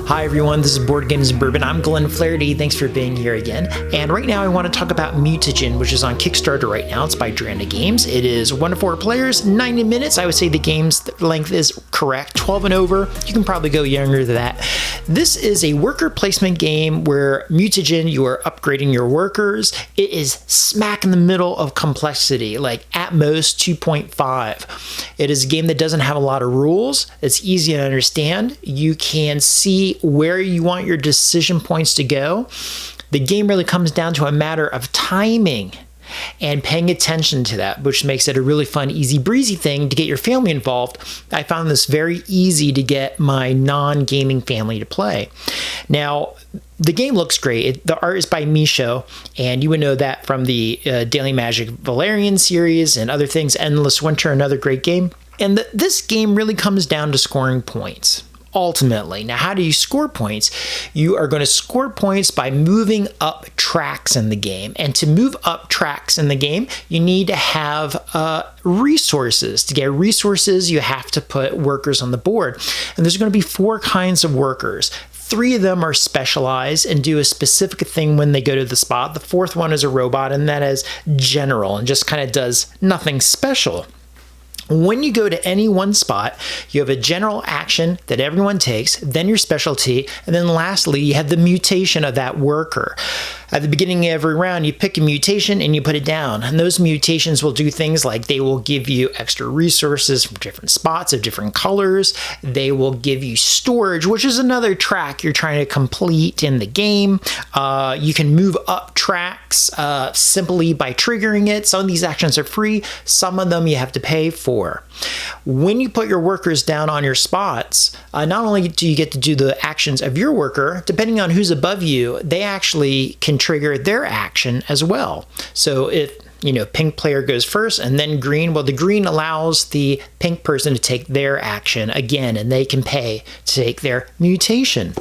Hi everyone, this is Board Games Bourbon. I'm Glenn Flaherty. Thanks for being here again. And right now I want to talk about Mutagen, which is on Kickstarter right now. It's by Dranda Games. It is 1 to 4 players, 90 minutes. I would say the game's length is correct, 12 and over. You can probably go younger than that. This is a worker placement game where Mutagen, you are upgrading your workers. It is smack in the middle of complexity, like at most 2.5. It is a game that doesn't have a lot of rules. It's easy to understand. You can see where you want your decision points to go. The game really comes down to a matter of timing and paying attention to that, which makes it a really fun, easy breezy thing to get your family involved. I found this very easy to get my non-gaming family to play. Now, the game looks great. The art is by Misho, and you would know that from the Daily Magic Valerian series and other things. Endless Winter, another great game. And this game really comes down to scoring points. Ultimately. Now, how do you score points? You are going to score points by moving up tracks in the game. And to move up tracks in the game, you need to have resources. To get resources, you have to put workers on the board. And there's going to be 4 kinds of workers. 3 of them are specialized and do a specific thing when they go to the spot. The 4th one is a robot, and that is general and just kind of does nothing special. When you go to any one spot, you have a general action that everyone takes, then your specialty, and then lastly, you have the mutation of that worker. At the beginning of every round, you pick a mutation and you put it down. And those mutations will do things like they will give you extra resources from different spots of different colors. They will give you storage, which is another track you're trying to complete in the game. You can move up tracks simply by triggering it. Some of these actions are free. Some of them you have to pay for. When you put your workers down on your spots, not only do you get to do the actions of your worker, depending on who's above you, they actually can trigger their action as well. So if pink player goes first and then green, well, the green allows the pink person to take their action again, and they can pay to take their mutation.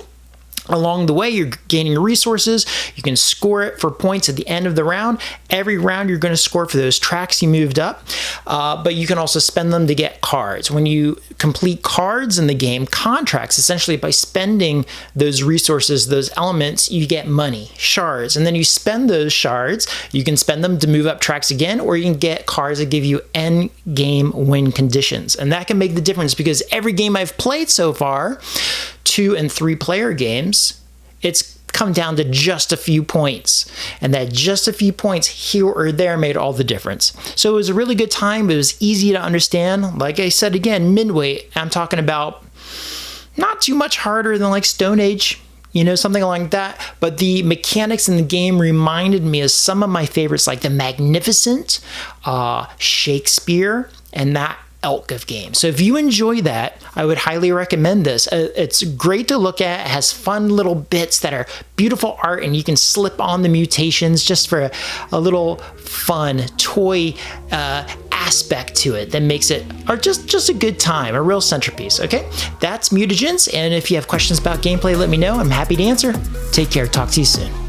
Along the way, you're gaining resources. You can score it for points at the end of the round. Every round, you're going to score for those tracks you moved up, but you can also spend them to get cards. When you complete cards in the game, contracts, essentially by spending those resources, those elements, you get money, shards, and then you spend those shards. You can spend them to move up tracks again, or you can get cards that give you end game win conditions. And that can make the difference because every game I've played so far, 2 and 3 player games, it's come down to just a few points, and that just a few points here or there made all the difference. So it was a really good time. It was easy to understand. Like I said, again, midweight, I'm talking about not too much harder than like Stone Age, something like that. But the mechanics in the game reminded me of some of my favorites, like the Magnificent, Shakespeare, and that ilk of game. So if you enjoy that, I would highly recommend this. It's great to look at. It has fun little bits that are beautiful art, and you can slip on the mutations just for a little fun toy aspect to it that makes it just a good time, a real centerpiece. Okay, that's Mutagens, and if you have questions about gameplay, let me know. I'm happy to answer. Take care. Talk to you soon.